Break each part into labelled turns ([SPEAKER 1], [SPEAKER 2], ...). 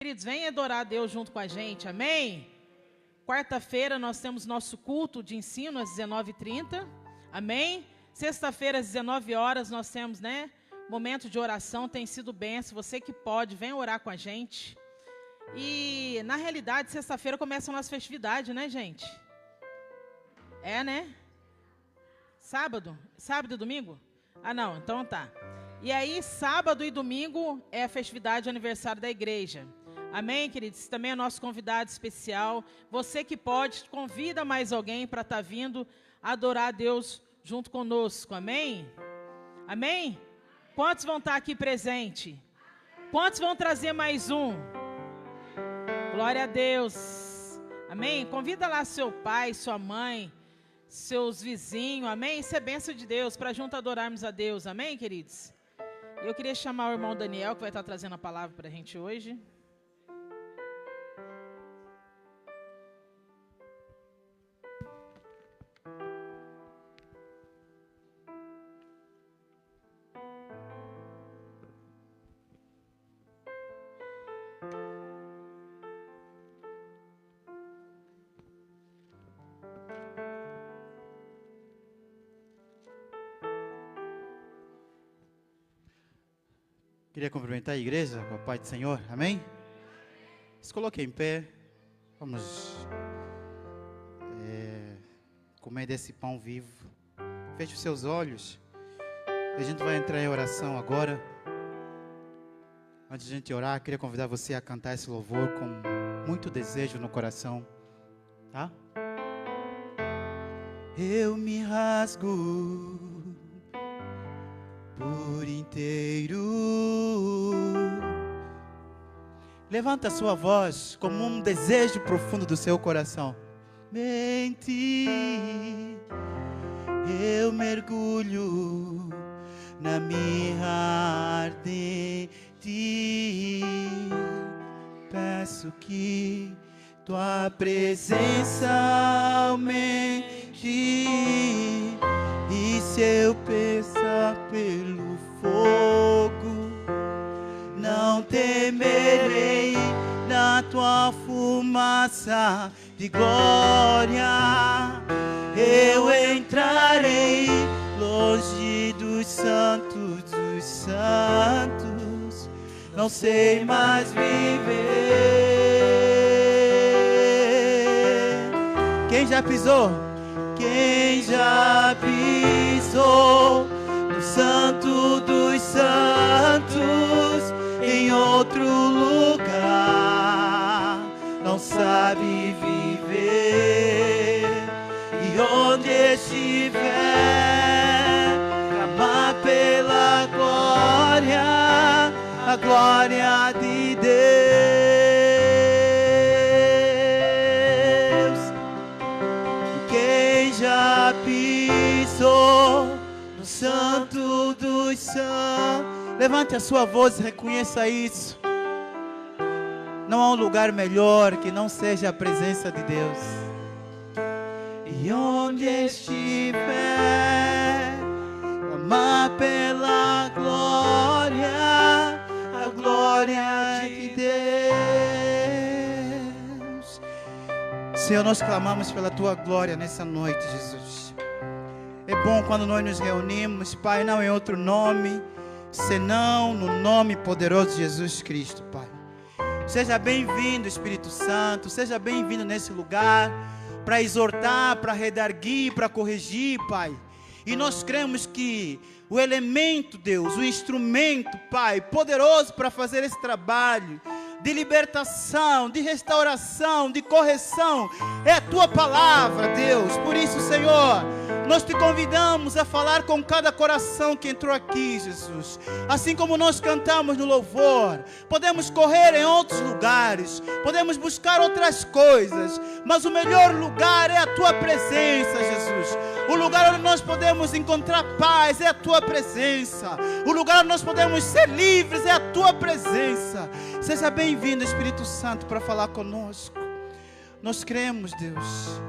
[SPEAKER 1] Queridos, venham adorar a Deus junto com a gente, amém? Quarta-feira nós temos nosso culto de ensino às 19h30, amém? Sexta-feira às 19 horas nós temos, momento de oração, tem sido bênção, você que pode, venha orar com a gente. E, na realidade, sexta-feira começa a nossa festividade, né, gente? Sábado e domingo? Ah, não, então tá. E aí, sábado e domingo é a festividade de aniversário da igreja. Amém, queridos? Também é nosso convidado especial. Você que pode, convida mais alguém para estar vindo adorar a Deus junto conosco. Amém? Amém? Quantos vão estar aqui presentes? Quantos vão trazer mais um? Glória a Deus. Amém? Convida lá seu pai, sua mãe, seus vizinhos. Amém? Isso é bênção de Deus para junto adorarmos a Deus. Amém, queridos? Eu queria chamar o irmão Daniel, que vai estar trazendo a palavra para a gente hoje.
[SPEAKER 2] Queria cumprimentar a igreja com a paz do Senhor, amém? Se coloque em pé, vamos comer desse pão vivo. Feche os seus olhos, a gente vai entrar em oração agora. Antes de a gente orar, queria convidar você a cantar esse louvor com muito desejo no coração, tá? Eu me rasgo por inteiro. Levanta a sua voz como um desejo profundo do seu coração. Em ti eu mergulho na minha ardente. Peço que tua presença aumente. E se eu passar pelo fogo, não temerei, na tua fumaça de glória eu entrarei longe dos santos, não sei mais viver. Quem já pisou? Quem já pisou no Santo dos Santos em outro lugar não sabe viver. E onde estiver, clamar pela glória, a glória de Deus. Já pisou no Santo dos Santos. Levante a sua voz e reconheça isso. Não há um lugar melhor que não seja a presença de Deus. E onde estiver, amar pela glória, a glória de Deus. Senhor, nós clamamos pela tua glória nessa noite, Jesus. É bom quando nós nos reunimos, Pai, não em outro nome, senão no nome poderoso de Jesus Cristo, Pai. Seja bem-vindo, Espírito Santo, seja bem-vindo nesse lugar, para exortar, para redarguir, para corrigir, Pai. E nós cremos que o elemento, Deus, o instrumento, Pai, poderoso para fazer esse trabalho de libertação, de restauração, de correção, é a tua palavra, Deus. Por isso, Senhor, nós te convidamos a falar com cada coração que entrou aqui, Jesus. Assim como nós cantamos no louvor, podemos correr em outros lugares, podemos buscar outras coisas, mas o melhor lugar é a tua presença, Jesus. O lugar onde nós podemos encontrar paz é a tua presença. O lugar onde nós podemos ser livres é a tua presença. Seja bem-vindo, Espírito Santo, para falar conosco. Nós cremos, Deus.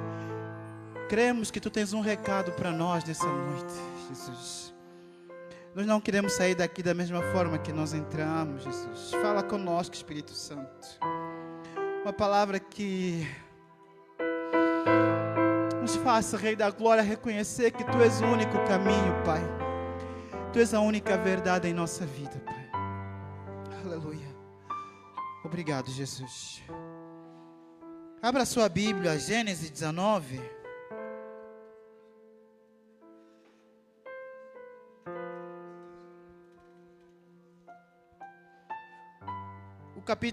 [SPEAKER 2] Cremos que tu tens um recado para nós nessa noite, Jesus. Nós não queremos sair daqui da mesma forma que nós entramos, Jesus. Fala conosco, Espírito Santo. Uma palavra que nos faça, Rei da Glória, reconhecer que Tu és o único caminho, Pai. Tu és a única verdade em nossa vida, Pai. Aleluia. Obrigado, Jesus. Abra sua Bíblia, Gênesis 19.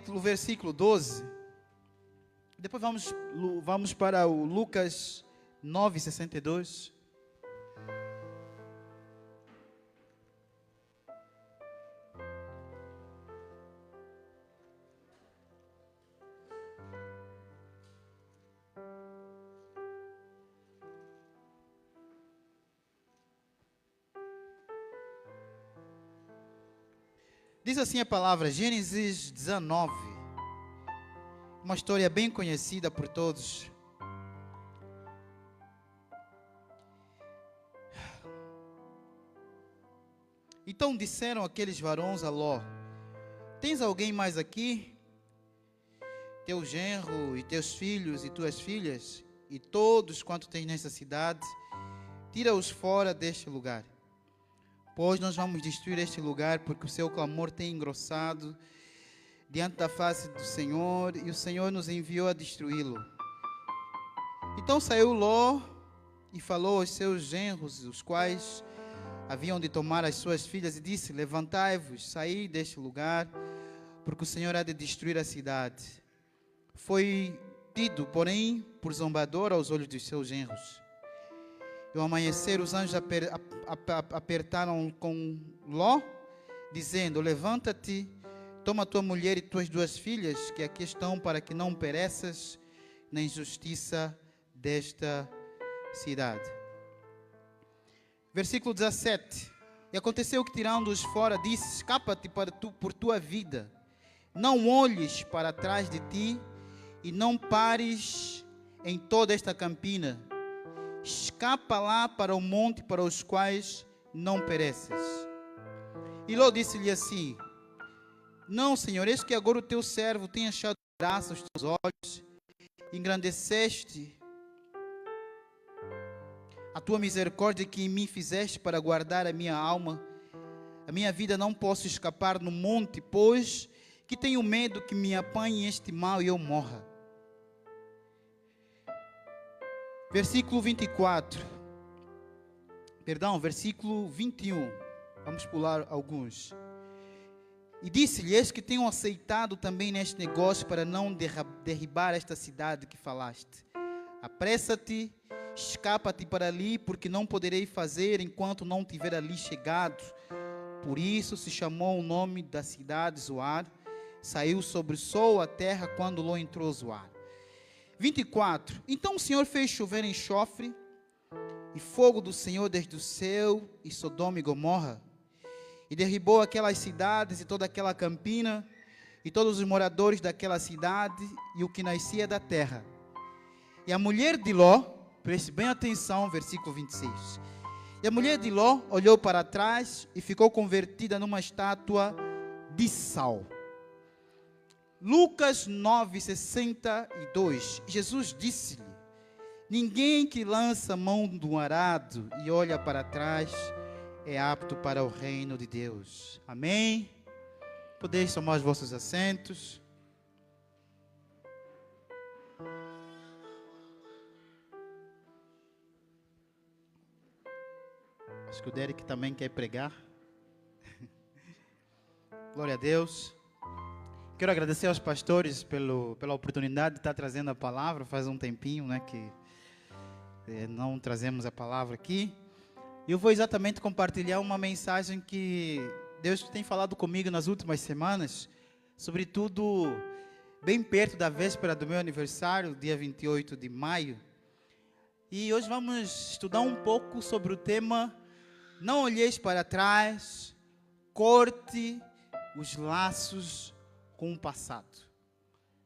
[SPEAKER 2] O versículo 12. Depois vamos para o Lucas 9:62. Diz assim a palavra, Gênesis 19, uma história bem conhecida por todos. Então disseram aqueles varões a Ló: tens alguém mais aqui? Teu genro e teus filhos e tuas filhas, e todos quanto tens nessa cidade, tira-os fora deste lugar. Pois nós vamos destruir este lugar, porque o seu clamor tem engrossado diante da face do Senhor, e o Senhor nos enviou a destruí-lo. Então saiu Ló e falou aos seus genros, os quais haviam de tomar as suas filhas, e disse: levantai-vos, saí deste lugar, porque o Senhor há de destruir a cidade. Foi tido, porém, por zombador aos olhos dos seus genros. E ao amanhecer, os anjos apertaram com Ló, dizendo: levanta-te, toma tua mulher e tuas duas filhas, que aqui estão, para que não pereças na injustiça desta cidade. Versículo 17. E aconteceu que, tirando-os fora, disse: escapa-te por tua vida, não olhes para trás de ti, e não pares em toda esta campina. Escapa lá para o monte, para os quais não pereces. E Ló disse-lhe assim: não, Senhor, eis que agora o teu servo tem achado graça aos teus olhos, engrandeceste a tua misericórdia que em mim fizeste para guardar a minha alma. A minha vida não posso escapar no monte, pois que tenho medo que me apanhe este mal e eu morra. Versículo 21. Vamos pular alguns. E disse-lhe: eis que tenho aceitado também neste negócio para não derribar esta cidade que falaste. Apressa-te, escapa-te para ali, porque não poderei fazer enquanto não tiver ali chegado. Por isso se chamou o nome da cidade Zoar. Saiu sobre o sol a terra quando Ló entrou Zoar. 24. Então o Senhor fez chover enxofre e fogo do Senhor desde o céu e Sodoma e Gomorra, e derribou aquelas cidades e toda aquela campina e todos os moradores daquela cidade e o que nascia da terra. E a mulher de Ló, preste bem atenção, versículo 26. E a mulher de Ló olhou para trás e ficou convertida numa estátua de sal. Lucas 9:62. Jesus disse-lhe: ninguém que lança mão do arado e olha para trás é apto para o reino de Deus. Amém? Podeis tomar os vossos assentos. Acho que o Derek também quer pregar. Glória a Deus. Quero agradecer aos pastores pela oportunidade de estar trazendo a palavra. Faz um tempinho, né, que não trazemos a palavra aqui. E eu vou exatamente compartilhar uma mensagem que Deus tem falado comigo nas últimas semanas, sobretudo bem perto da véspera do meu aniversário, dia 28 de maio. E hoje vamos estudar um pouco sobre o tema: não olheis para trás, corte os laços com o passado.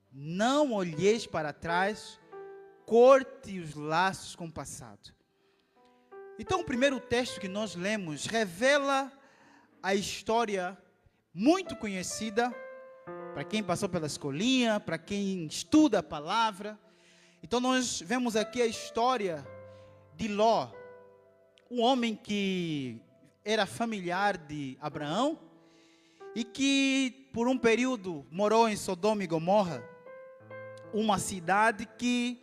[SPEAKER 2] Não olheis para trás, corte os laços com o passado. Então, o primeiro texto que nós lemos revela a história muito conhecida para quem passou pela escolinha, para quem estuda a palavra. Então nós vemos aqui a história de Ló, um homem que era familiar de Abraão e que por um período morou em Sodoma e Gomorra, uma cidade que,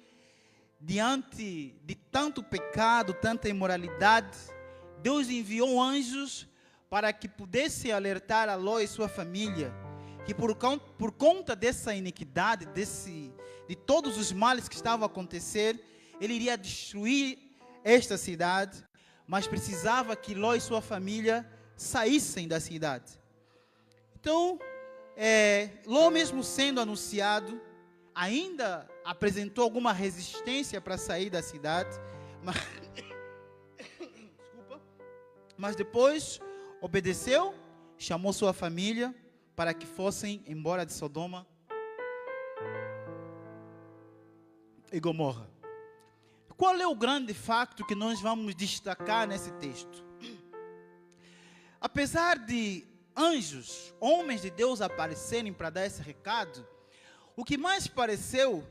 [SPEAKER 2] diante de tanto pecado, tanta imoralidade, Deus enviou anjos para que pudesse alertar a Ló e sua família que por conta dessa iniquidade, de todos os males que estavam a acontecer, ele iria destruir esta cidade, mas precisava que Ló e sua família saíssem da cidade. Então, Ló, mesmo sendo anunciado, ainda apresentou alguma resistência para sair da cidade, mas depois obedeceu, chamou sua família para que fossem embora de Sodoma e Gomorra. Qual é o grande facto que nós vamos destacar nesse texto? Apesar de anjos, homens de Deus aparecerem para dar esse recado, o que mais pareceu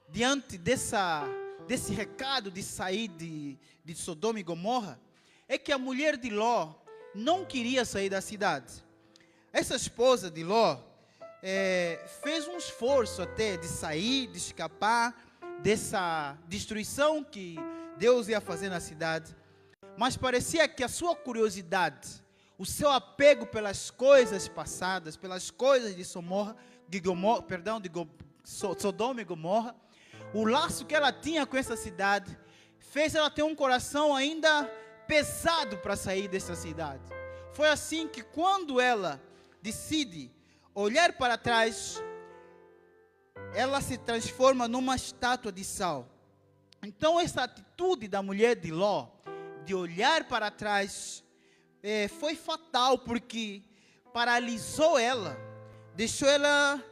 [SPEAKER 2] diante desse recado de sair de Sodoma e Gomorra é que a mulher de Ló não queria sair da cidade. Essa esposa de Ló fez um esforço até de sair, de escapar dessa destruição que Deus ia fazer na cidade, mas parecia que a sua curiosidade, o seu apego pelas coisas passadas, pelas coisas de Sodoma e Gomorra, o laço que ela tinha com essa cidade, fez ela ter um coração ainda pesado para sair dessa cidade. Foi assim que quando ela decide olhar para trás, ela se transforma numa estátua de sal. Então essa atitude da mulher de Ló, de olhar para trás, foi fatal, porque paralisou ela, deixou ela,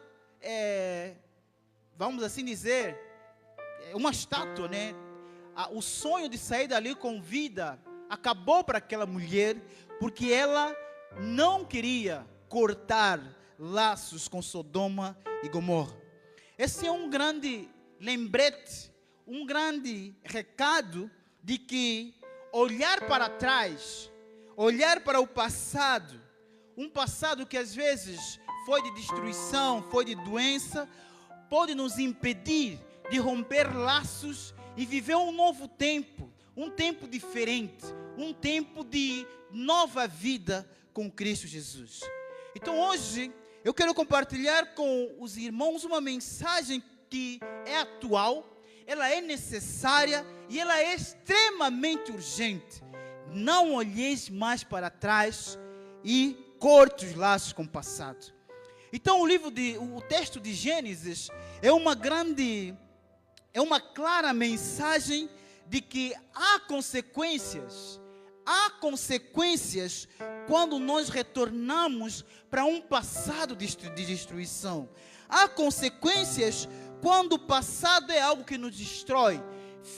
[SPEAKER 2] vamos assim dizer, uma estátua, né? O sonho de sair dali com vida acabou para aquela mulher, porque ela não queria cortar laços com Sodoma e Gomorra. Esse é um grande lembrete, um grande recado de que olhar para trás, olhar para o passado, um passado que às vezes foi de destruição, foi de doença, pode nos impedir de romper laços e viver um novo tempo, um tempo diferente, um tempo de nova vida com Cristo Jesus. Então hoje eu quero compartilhar com os irmãos uma mensagem que é atual, ela é necessária e ela é extremamente urgente. Não olheis mais para trás e corte os laços com o passado. Então o texto de Gênesis é uma clara mensagem de que há consequências quando nós retornamos para um passado de destruição. Há consequências quando o passado é algo que nos destrói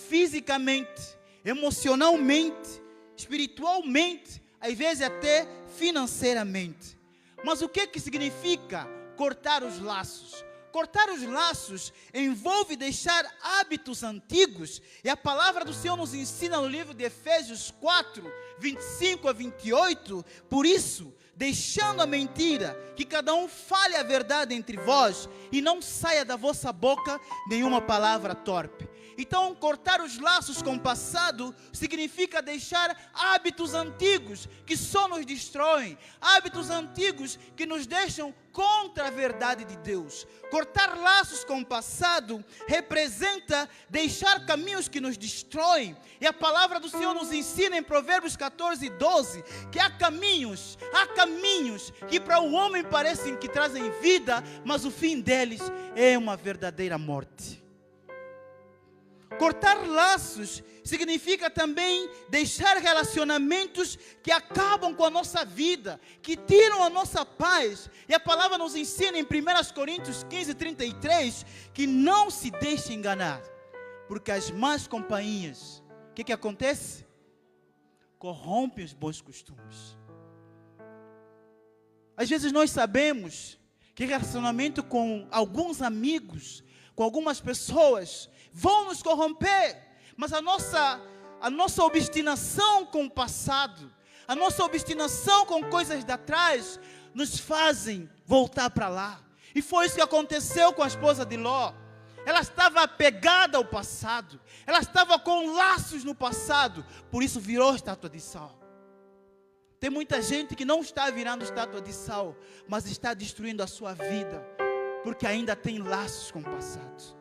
[SPEAKER 2] fisicamente, emocionalmente, espiritualmente, às vezes até financeiramente. Mas o que significa cortar os laços? Cortar os laços envolve deixar hábitos antigos, e a palavra do Senhor nos ensina no livro de Efésios 4, 25 a 28, por isso, deixando a mentira, que cada um fale a verdade entre vós, e não saia da vossa boca nenhuma palavra torpe. Então, cortar os laços com o passado significa deixar hábitos antigos que só nos destroem, hábitos antigos que nos deixam contra a verdade de Deus. Cortar laços com o passado representa deixar caminhos que nos destroem. E a palavra do Senhor nos ensina em Provérbios 14, 12, que há caminhos que para o homem parecem que trazem vida, mas o fim deles é uma verdadeira morte. Cortar laços significa também deixar relacionamentos que acabam com a nossa vida, que tiram a nossa paz. E a palavra nos ensina em 1 Coríntios 15, 33, que não se deixe enganar, porque as más companhias, o que acontece? Corrompem os bons costumes. Às vezes nós sabemos que relacionamento com alguns amigos, com algumas pessoas, vão nos corromper. Mas a nossa obstinação com o passado, a nossa obstinação com coisas de trás, nos fazem voltar para lá. E foi isso que aconteceu com a esposa de Ló. Ela estava apegada ao passado. Ela estava com laços no passado. Por isso virou estátua de sal. Tem muita gente que não está virando estátua de sal, mas está destruindo a sua vida, porque ainda tem laços com o passado.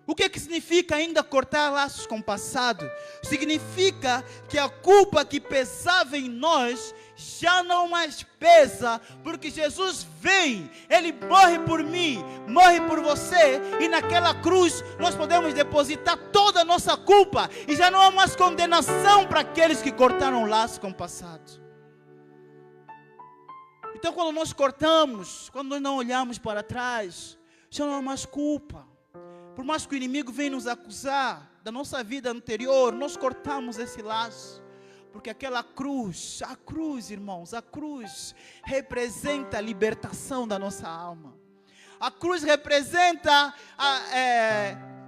[SPEAKER 2] O que significa ainda cortar laços com o passado? Significa que a culpa que pesava em nós já não mais pesa, porque Jesus vem, Ele morre por mim, morre por você, e naquela cruz nós podemos depositar toda a nossa culpa, e já não há mais condenação para aqueles que cortaram laços com o passado. Então quando nós cortamos, quando nós não olhamos para trás, já não há mais culpa. Por mais que o inimigo venha nos acusar da nossa vida anterior, nós cortamos esse laço. Porque aquela cruz, a cruz, irmãos, a cruz representa a libertação da nossa alma. A cruz representa,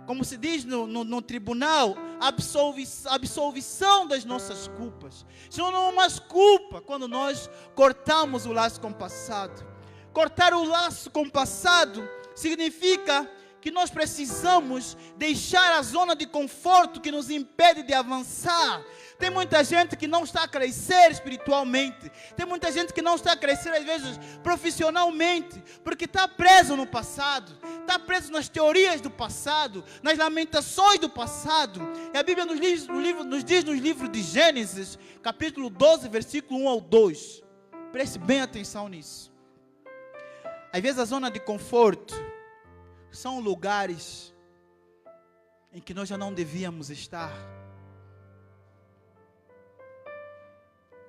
[SPEAKER 2] como se diz no tribunal, a absolvição das nossas culpas. Já não há mais culpa quando nós cortamos o laço com o passado. Cortar o laço com o passado significa que nós precisamos deixar a zona de conforto que nos impede de avançar. Tem muita gente que não está a crescer espiritualmente. Tem muita gente que não está a crescer, às vezes, profissionalmente, porque está preso no passado, está preso nas teorias do passado, nas lamentações do passado. E a Bíblia nos diz no livro de Gênesis, capítulo 12, versículo 1 ao 2. Preste bem atenção nisso. Às vezes a zona de conforto são lugares em que nós já não devíamos estar.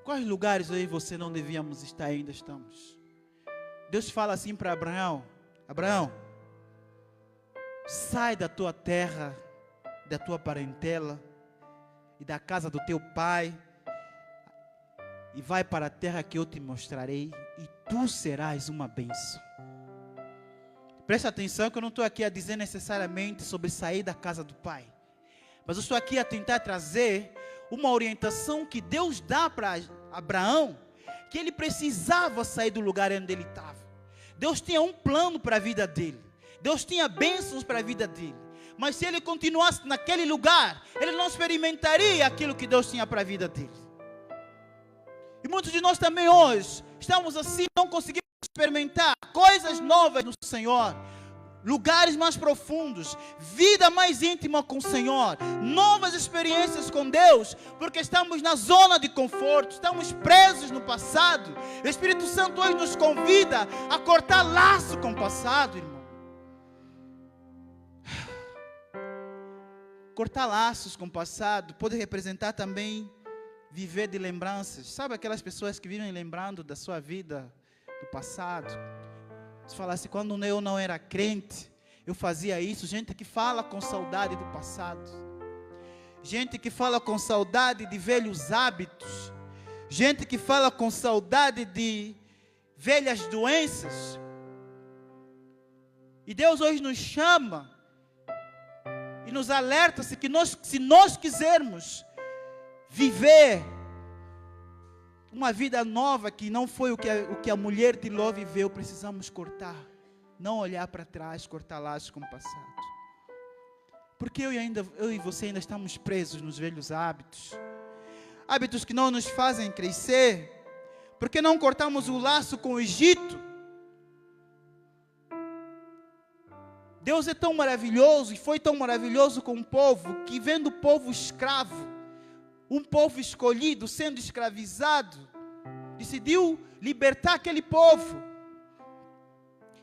[SPEAKER 2] Quais lugares aí você não devíamos estar e ainda estamos? Deus fala assim para Abraão: Abraão, sai da tua terra, da tua parentela e da casa do teu pai e vai para a terra que eu te mostrarei e tu serás uma bênção. Presta atenção que eu não estou aqui a dizer necessariamente sobre sair da casa do pai, mas eu estou aqui a tentar trazer uma orientação que Deus dá para Abraão, que ele precisava sair do lugar onde ele estava. Deus tinha um plano para a vida dele, Deus tinha bênçãos para a vida dele, mas se ele continuasse naquele lugar, ele não experimentaria aquilo que Deus tinha para a vida dele. E muitos de nós também hoje estamos assim, não conseguimos experimentar coisas novas no Senhor, lugares mais profundos, vida mais íntima com o Senhor, novas experiências com Deus, porque estamos na zona de conforto, estamos presos no passado. O Espírito Santo hoje nos convida a cortar laço com o passado, irmão. Cortar laços com o passado pode representar também viver de lembranças. Sabe aquelas pessoas que vivem lembrando da sua vida do passado? Se falasse, quando eu não era crente, eu fazia isso. Gente que fala com saudade do passado. Gente que fala com saudade de velhos hábitos. Gente que fala com saudade de velhas doenças. E Deus hoje nos chama e nos alerta se nós quisermos viver uma vida nova que não foi o que a mulher de Ló viveu, precisamos cortar, não olhar para trás, cortar laços com o passado. Porque eu e você ainda estamos presos nos velhos hábitos, hábitos que não nos fazem crescer. Porque não cortamos o laço com o Egito? Deus é tão maravilhoso e foi tão maravilhoso com o povo, que vendo o povo escravo, um povo escolhido sendo escravizado, decidiu libertar aquele povo.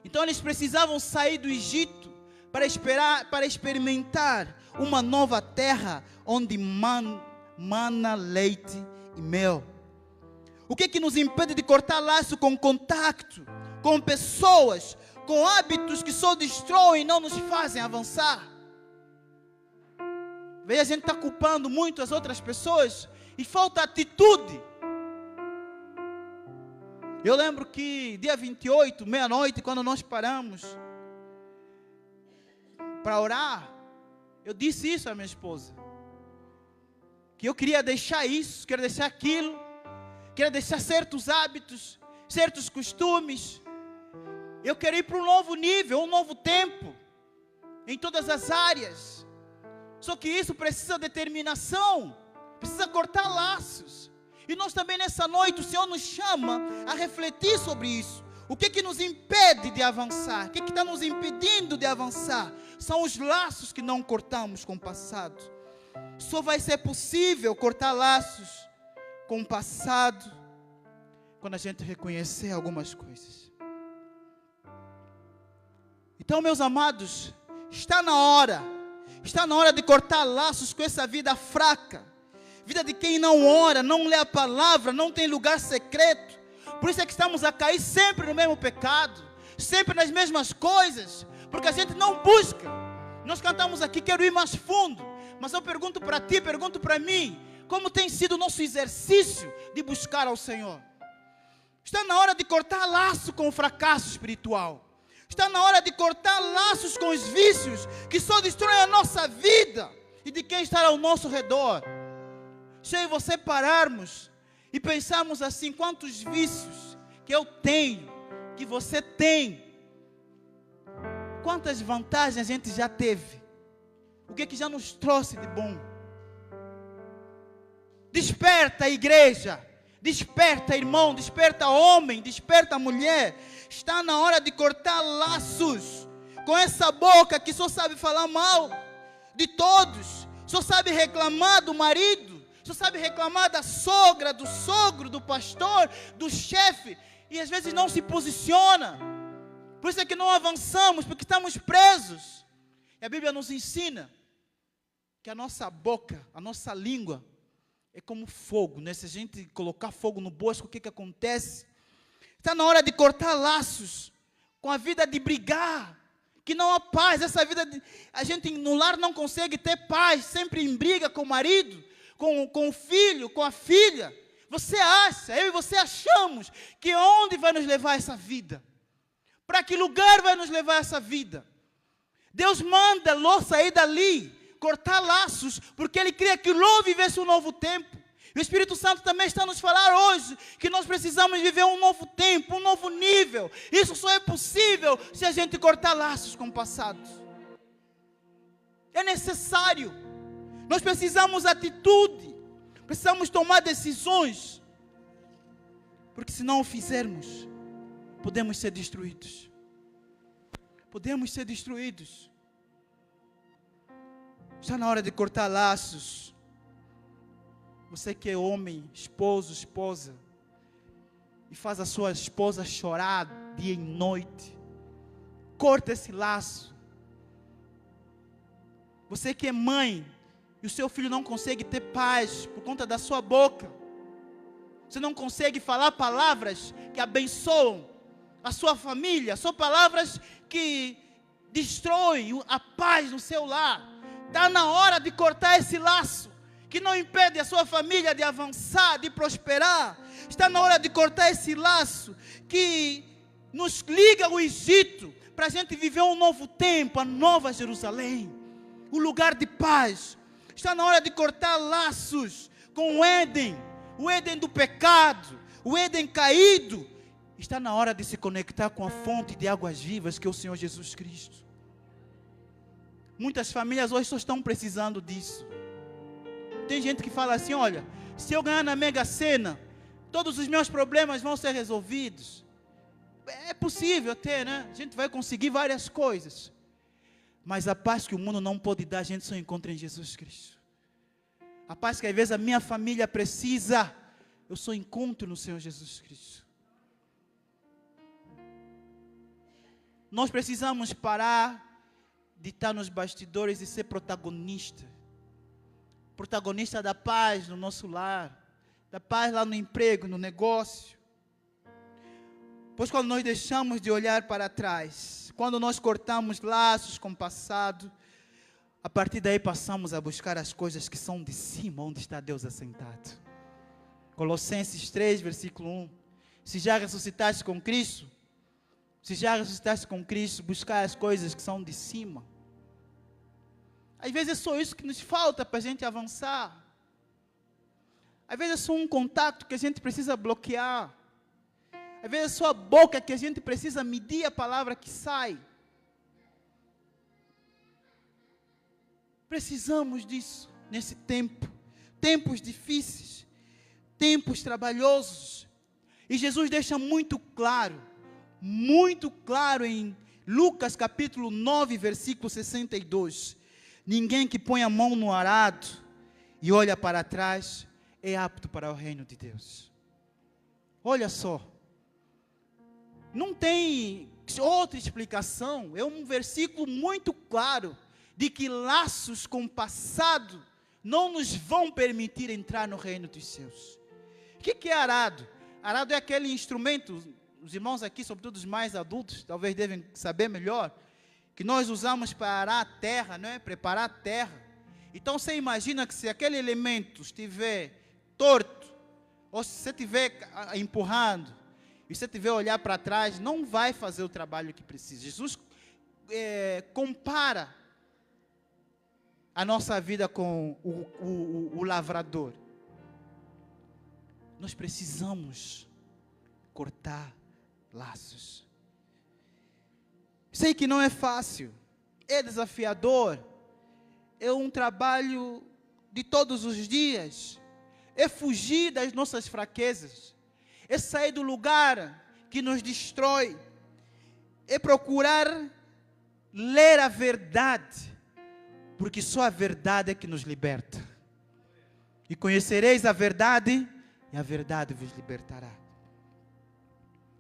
[SPEAKER 2] Então eles precisavam sair do Egito para experimentar uma nova terra onde mana leite e mel. O que nos impede de cortar laço com contato, com pessoas, com hábitos que só destroem e não nos fazem avançar? Veja, a gente está culpando muito as outras pessoas e falta atitude. Eu lembro que dia 28, meia-noite, quando nós paramos para orar, eu disse isso à minha esposa, que eu queria deixar isso, queria deixar aquilo, queria deixar certos hábitos, certos costumes. Eu quero ir para um novo nível, um novo tempo, em todas as áreas. Só que isso precisa de determinação, precisa cortar laços. E nós também nessa noite, o Senhor nos chama a refletir sobre isso. O que nos impede de avançar? O que está nos impedindo de avançar? São os laços que não cortamos com o passado. Só vai ser possível cortar laços com o passado quando a gente reconhecer algumas coisas. Então, meus amados, está na hora de cortar laços com essa vida fraca, vida de quem não ora, não lê a palavra, não tem lugar secreto. Por isso é que estamos a cair sempre no mesmo pecado, sempre nas mesmas coisas, porque a gente não busca. Nós cantamos aqui, quero ir mais fundo, mas eu pergunto para ti, pergunto para mim, como tem sido o nosso exercício de buscar ao Senhor? Está na hora de cortar laço com o fracasso espiritual. Está na hora de cortar laços com os vícios que só destroem a nossa vida e de quem está ao nosso redor. Se eu e você pararmos e pensarmos assim, quantos vícios que eu tenho, que você tem, quantas vantagens a gente já teve, o que já nos trouxe de bom. Desperta, igreja, desperta, irmão, desperta, homem, desperta, mulher. Está na hora de cortar laços com essa boca que só sabe falar mal de todos, só sabe reclamar do marido, só sabe reclamar da sogra, do sogro, do pastor, do chefe, e às vezes não se posiciona. Por isso é que não avançamos, porque estamos presos. E a Bíblia nos ensina que a nossa boca, a nossa língua é como fogo, né? Se a gente colocar fogo no bosque, o que acontece? Está na hora de cortar laços com a vida de brigar, que não há paz. Essa vida, a gente no lar não consegue ter paz, sempre em briga com o marido, com o filho, com a filha. Você acha, eu e você achamos que onde vai nos levar essa vida? Para que lugar vai nos levar essa vida? Deus manda Ló sair dali, cortar laços, porque Ele queria que Ló vivesse um novo tempo. O Espírito Santo também está nos falar hoje que nós precisamos viver um novo tempo, um novo nível. Isso só é possível se a gente cortar laços com o passado. É necessário. Nós precisamos de atitude, precisamos tomar decisões, porque se não o fizermos, podemos ser destruídos. Podemos ser destruídos. Está na hora de cortar laços. Você que é homem, esposo, esposa, e faz a sua esposa chorar dia e noite, corta esse laço. Você que é mãe, e o seu filho não consegue ter paz por conta da sua boca, você não consegue falar palavras que abençoam a sua família, são palavras que destroem a paz no seu lar. Está na hora de cortar esse laço que não impede a sua família de avançar, de prosperar. Está na hora de cortar esse laço que nos liga ao Egito, para a gente viver um novo tempo, a nova Jerusalém, o lugar de paz. Está na hora de cortar laços com o Éden do pecado, o Éden caído. Está na hora de se conectar com a fonte de águas vivas, que é o Senhor Jesus Cristo. Muitas famílias hoje só estão precisando disso. Tem gente que fala assim, olha, se eu ganhar na Mega Sena, todos os meus problemas vão ser resolvidos. É possível até, né? A gente vai conseguir várias coisas. Mas a paz que o mundo não pode dar, a gente só encontra em Jesus Cristo. A paz que às vezes a minha família precisa, eu só encontro no Senhor Jesus Cristo. Nós precisamos parar de estar nos bastidores e ser protagonista da paz no nosso lar, da paz lá no emprego, no negócio. Pois quando nós deixamos de olhar para trás, quando nós cortamos laços com o passado, a partir daí passamos a buscar as coisas que são de cima, onde está Deus assentado. Colossenses 3, versículo 1. Se já ressuscitaste com Cristo, se já ressuscitaste com Cristo, buscar as coisas que são de cima. Às vezes é só isso que nos falta para a gente avançar. Às vezes é só um contato que a gente precisa bloquear. Às vezes é só a boca que a gente precisa medir a palavra que sai. Precisamos disso nesse tempo. Tempos difíceis, tempos trabalhosos. E Jesus deixa muito claro em Lucas capítulo 9, versículo 62. Ninguém que põe a mão no arado e olha para trás é apto para o reino de Deus. Olha só. Não tem outra explicação. É um versículo muito claro de que laços com o passado não nos vão permitir entrar no reino dos céus. O que é arado? Arado é aquele instrumento, os irmãos aqui, sobretudo os mais adultos, talvez devem saber melhor, que nós usamos para arar a terra, não é? Preparar a terra. Então você imagina que se aquele elemento estiver torto, ou se você estiver empurrando, e você estiver olhar para trás, não vai fazer o trabalho que precisa. Jesus compara a nossa vida com o lavrador. Nós precisamos cortar laços. Sei que não é fácil, é desafiador, é um trabalho de todos os dias, é fugir das nossas fraquezas, é sair do lugar que nos destrói, é procurar ler a verdade, porque só a verdade é que nos liberta. E conhecereis a verdade, e a verdade vos libertará.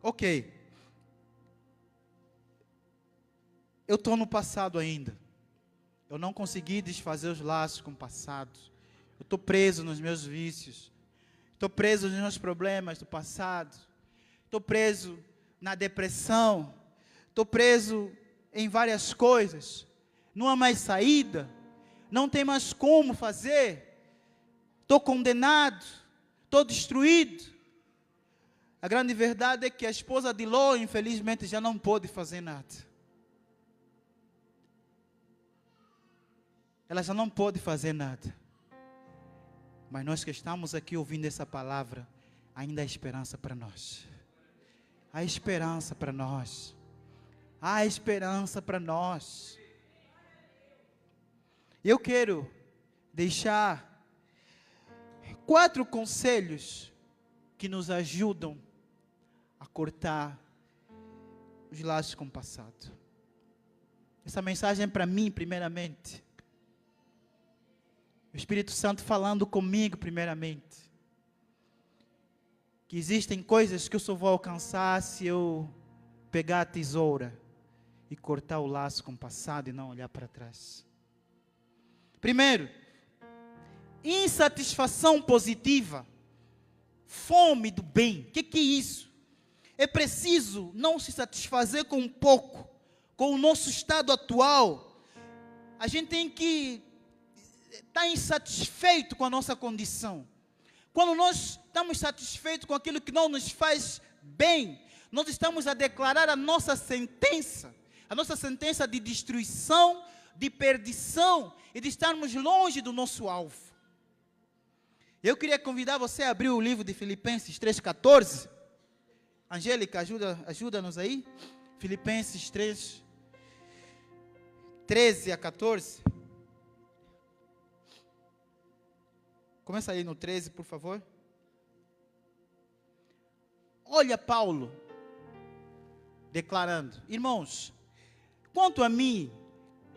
[SPEAKER 2] Ok. Eu estou no passado ainda. Eu não consegui desfazer os laços com o passado. Eu estou preso nos meus vícios. Estou preso nos meus problemas do passado. Estou preso na depressão. Estou preso em várias coisas. Não há mais saída. Não tem mais como fazer. Estou condenado. Estou destruído. A grande verdade é que a esposa de Ló, infelizmente, já não pôde fazer nada. Ela já não pôde fazer nada. Mas nós que estamos aqui ouvindo essa palavra, ainda há esperança para nós. Há esperança para nós. Há esperança para nós. Eu quero deixar 4 conselhos que nos ajudam a cortar os laços com o passado. Essa mensagem é para mim, primeiramente. O Espírito Santo falando comigo, primeiramente. Que existem coisas que eu só vou alcançar se eu pegar a tesoura e cortar o laço com o passado e não olhar para trás. Primeiro, insatisfação positiva. Fome do bem. O que é isso? É preciso não se satisfazer com um pouco, com o nosso estado atual. A gente tem que estar insatisfeito com a nossa condição. Quando nós estamos satisfeitos com aquilo que não nos faz bem, nós estamos a declarar a nossa sentença de destruição, de perdição e de estarmos longe do nosso alvo. Eu queria convidar você a abrir o livro de Filipenses 3,14. Angélica, ajuda-nos aí. Filipenses 3, 13 a 14. Começa aí no 13, por favor. Olha Paulo declarando: irmãos, quanto a mim,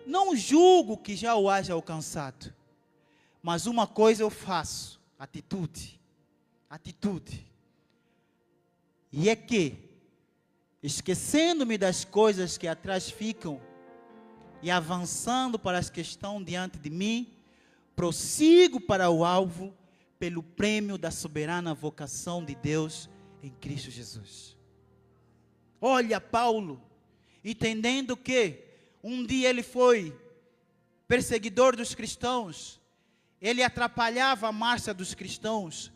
[SPEAKER 2] não julgo que já o haja alcançado, mas uma coisa eu faço, atitude, e é que, esquecendo-me das coisas que atrás ficam, e avançando para as que estão diante de mim, prossigo para o alvo, pelo prêmio da soberana vocação de Deus em Cristo Jesus. Olha Paulo, entendendo que um dia ele foi perseguidor dos cristãos, ele atrapalhava a marcha dos cristãos,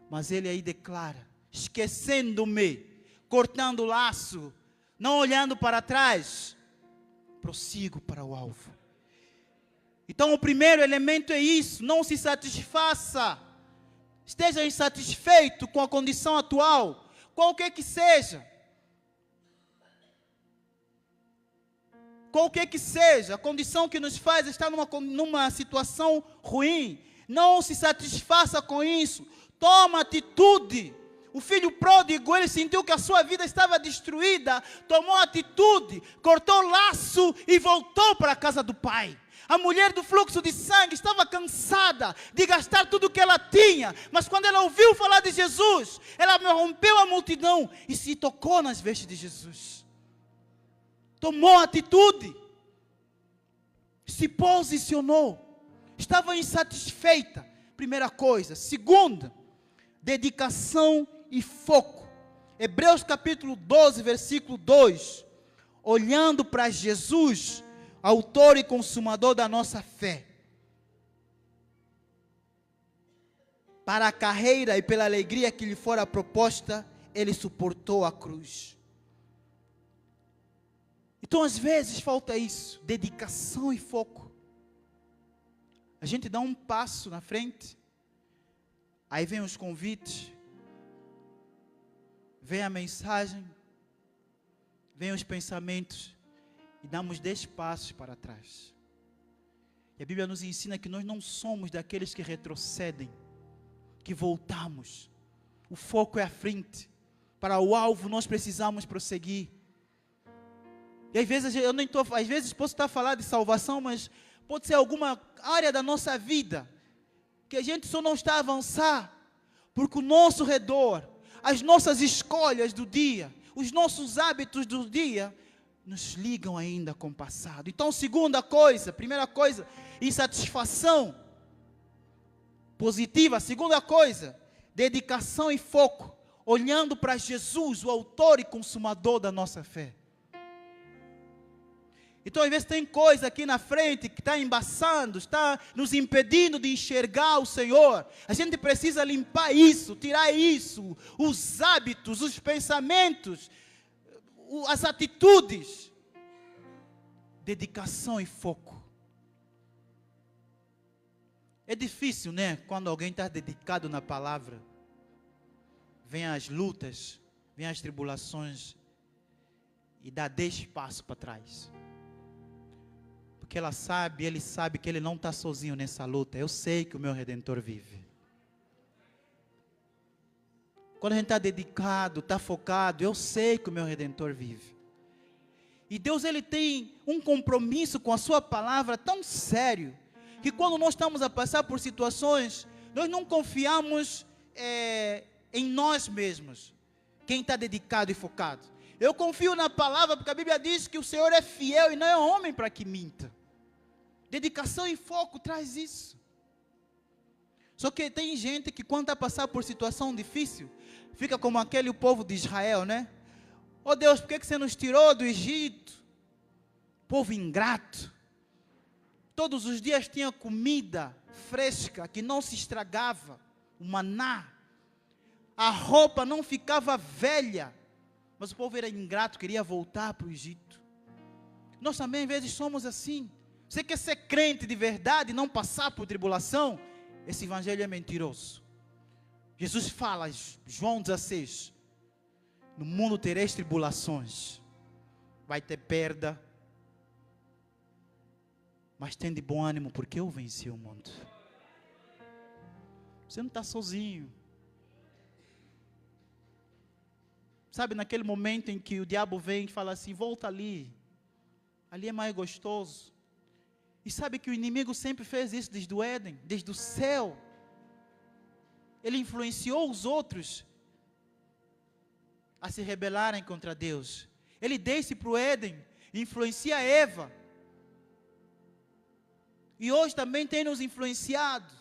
[SPEAKER 2] mas ele aí declara: esquecendo-me, cortando o laço, não olhando para trás, prossigo para o alvo. Então o primeiro elemento é isso, não se satisfaça, esteja insatisfeito com a condição atual, qualquer que seja. Qualquer que seja, a condição que nos faz estar numa situação ruim, não se satisfaça com isso, toma atitude. O filho pródigo, ele sentiu que a sua vida estava destruída, tomou atitude, cortou o laço e voltou para a casa do pai. A mulher do fluxo de sangue estava cansada de gastar tudo o que ela tinha, mas quando ela ouviu falar de Jesus, ela rompeu a multidão e se tocou nas vestes de Jesus. Tomou atitude, se posicionou, estava insatisfeita, primeira coisa. Segunda, dedicação e foco. Hebreus capítulo 12, versículo 2, olhando para Jesus, autor e consumador da nossa fé, para a carreira e pela alegria que lhe fora proposta, ele suportou a cruz. Então, às vezes, falta isso, dedicação e foco. A gente dá um passo na frente, aí vem os convites, vem a mensagem, vem os pensamentos, e damos 10 passos para trás. E a Bíblia nos ensina que nós não somos daqueles que retrocedem, que voltamos. O foco é à frente, para o alvo nós precisamos prosseguir. E às vezes às vezes posso estar falando de salvação, mas pode ser alguma área da nossa vida que a gente só não está a avançar, porque o nosso redor, as nossas escolhas do dia, os nossos hábitos do dia, nos ligam ainda com o passado. Então, primeira coisa, insatisfação positiva. Segunda coisa, dedicação e foco, olhando para Jesus, o autor e consumador da nossa fé. Então, às vezes tem coisa aqui na frente que está embaçando, está nos impedindo de enxergar o Senhor. A gente precisa limpar isso, tirar isso, os hábitos, os pensamentos, as atitudes. Dedicação e foco. É difícil, né? Quando alguém está dedicado na palavra, vem as lutas, vem as tribulações e dá 10 passos para trás. Porque ele sabe que ele não está sozinho nessa luta. Eu sei que o meu Redentor vive. Quando a gente está dedicado, está focado, eu sei que o meu Redentor vive. E Deus, ele tem um compromisso com a sua palavra tão sério, que quando nós estamos a passar por situações, nós não confiamos em nós mesmos, quem está dedicado e focado. Eu confio na palavra, porque a Bíblia diz que o Senhor é fiel e não é homem para que minta. Dedicação e foco traz isso. Só que tem gente que quando está a passar por situação difícil, fica como aquele povo de Israel, né? Oh Deus, por que você nos tirou do Egito? Povo ingrato. Todos os dias tinha comida fresca, que não se estragava, o maná. A roupa não ficava velha, mas o povo era ingrato, queria voltar para o Egito. Nós também às vezes somos assim. Você quer ser crente de verdade e não passar por tribulação? Esse evangelho é mentiroso. Jesus fala, João 16, no mundo tereis tribulações, vai ter perda, mas tem de bom ânimo, porque eu venci o mundo. Você não está sozinho. Sabe, naquele momento em que o diabo vem e fala assim, volta ali é mais gostoso. E sabe que o inimigo sempre fez isso desde o Éden, desde o céu. Ele influenciou os outros a se rebelarem contra Deus. Ele desce para o Éden, influencia Eva. E hoje também tem nos influenciado.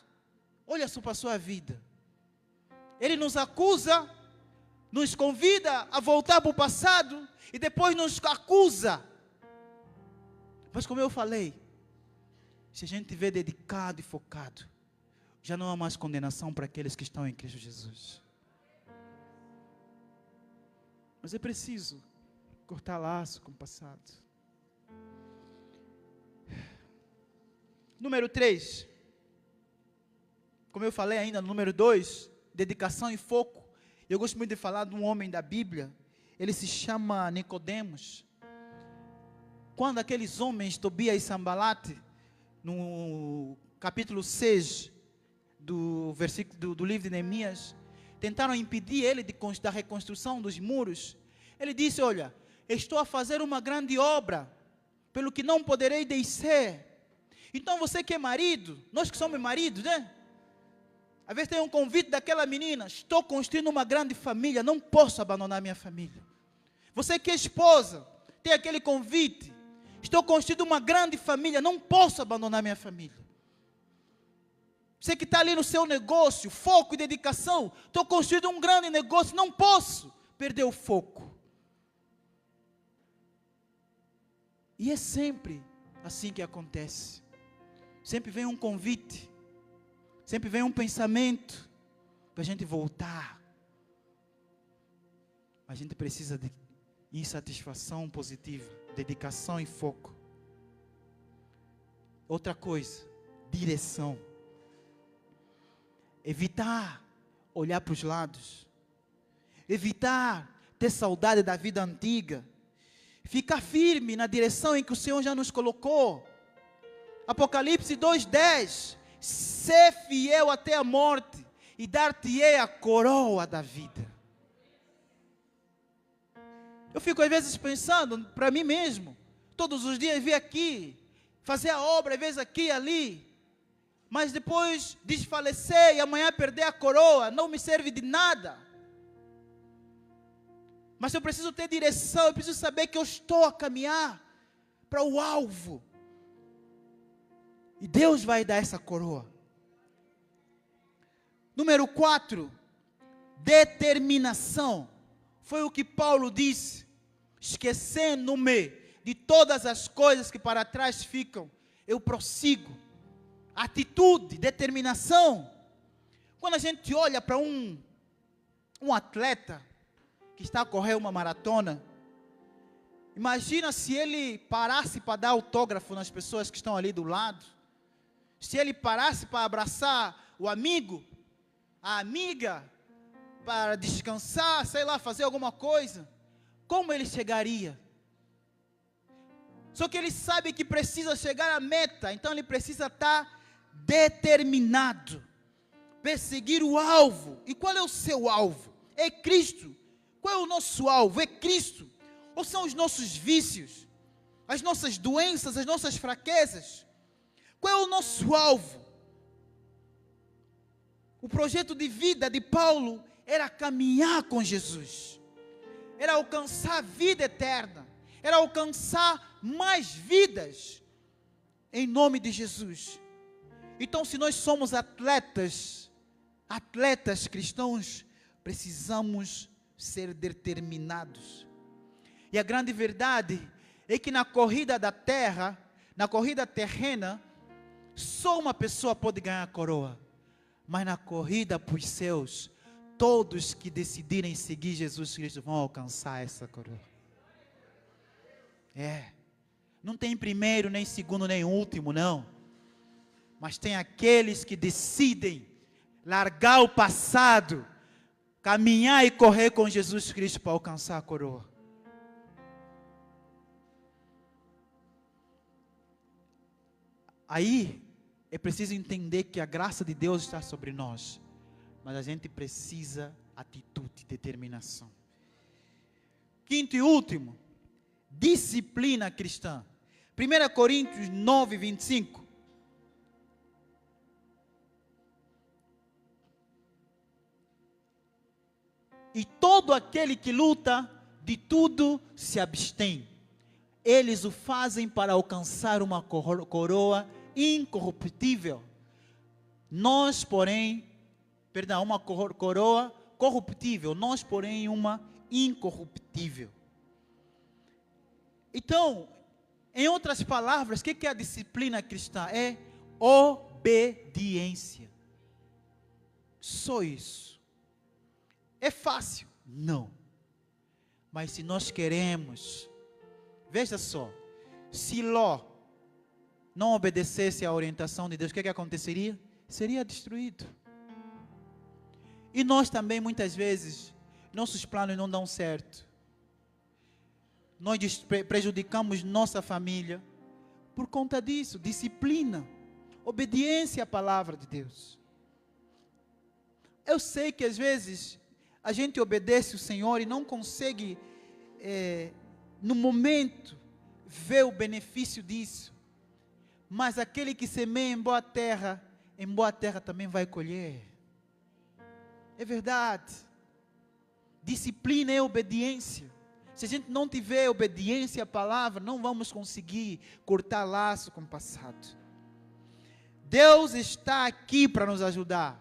[SPEAKER 2] Olha só para a sua vida. Ele nos acusa, nos convida a voltar para o passado e depois nos acusa. Mas como eu falei, se a gente estiver dedicado e focado, já não há mais condenação para aqueles que estão em Cristo Jesus. Mas é preciso cortar laço com o passado. Número 3. Como eu falei ainda, número 2, dedicação e foco. Eu gosto muito de falar de um homem da Bíblia. Ele se chama Nicodemos. Quando aqueles homens, Tobias e Sambalate, no capítulo 6 do livro de Neemias, tentaram impedir ele da reconstrução dos muros, ele disse: olha, estou a fazer uma grande obra, pelo que não poderei descer. Então você que é marido, nós que somos maridos, né? Às vezes tem um convite daquela menina: estou construindo uma grande família, não posso abandonar minha família. Você que é esposa, tem aquele convite: estou construindo uma grande família, não posso abandonar minha família. Você que está ali no seu negócio, foco e dedicação: estou construindo um grande negócio, não posso perder o foco. E é sempre assim que acontece. Sempre vem um convite, sempre vem um pensamento para a gente voltar. A gente precisa de insatisfação positiva, dedicação e foco. Outra coisa, direção. Evitar olhar para os lados. Evitar ter saudade da vida antiga. Ficar firme na direção em que o Senhor já nos colocou. Apocalipse 2:10. Ser fiel até a morte, e dar-te-ei a coroa da vida. Eu fico às vezes pensando para mim mesmo, todos os dias vir aqui, fazer a obra, às vezes aqui e ali, mas depois desfalecer e amanhã perder a coroa, não me serve de nada. Mas eu preciso ter direção, eu preciso saber que eu estou a caminhar para o alvo. E Deus vai dar essa coroa. Número 4, determinação. Foi o que Paulo disse: esquecendo-me de todas as coisas que para trás ficam, eu prossigo. Atitude, determinação. Quando a gente olha para um atleta que está a correr uma maratona, imagina se ele parasse para dar autógrafo nas pessoas que estão ali do lado, se ele parasse para abraçar o amigo, a amiga, para descansar, sei lá, fazer alguma coisa, como ele chegaria? Só que ele sabe que precisa chegar à meta, então ele precisa estar determinado, perseguir o alvo. E qual é o seu alvo? É Cristo. Qual é o nosso alvo? É Cristo. Ou são os nossos vícios, as nossas doenças, as nossas fraquezas? Qual é o nosso alvo? O projeto de vida de Paulo era caminhar com Jesus, era alcançar a vida eterna, era alcançar mais vidas, em nome de Jesus. Então, se nós somos atletas cristãos, precisamos ser determinados. E a grande verdade é que na corrida da terra, na corrida terrena, só uma pessoa pode ganhar a coroa. Mas na corrida para os céus, todos que decidirem seguir Jesus Cristo vão alcançar essa coroa. Não tem primeiro, nem segundo, nem último, não. Mas tem aqueles que decidem largar o passado, caminhar e correr com Jesus Cristo para alcançar a coroa. Aí é preciso entender que a graça de Deus está sobre nós, mas a gente precisa atitude, determinação. Quinto e último, disciplina cristã. 1 Coríntios 9, 25. E todo aquele que luta, de tudo se abstém. Eles o fazem para alcançar uma coroa incorruptível. Nós, porém, uma coroa corruptível. Nós, porém, uma incorruptível. Então, em outras palavras, o que é a disciplina cristã? É obediência. Só isso. É fácil? Não. Mas se nós queremos, veja só, se Ló não obedecesse à orientação de Deus, o que aconteceria? Seria destruído. E nós também, muitas vezes, nossos planos não dão certo. Nós prejudicamos nossa família por conta disso. Disciplina, obediência à palavra de Deus. Eu sei que às vezes a gente obedece o Senhor e não consegue, no momento, ver o benefício disso. Mas aquele que semeia em boa terra também vai colher. É verdade. Disciplina é obediência. Se a gente não tiver obediência à palavra, não vamos conseguir cortar laço com o passado. Deus está aqui para nos ajudar.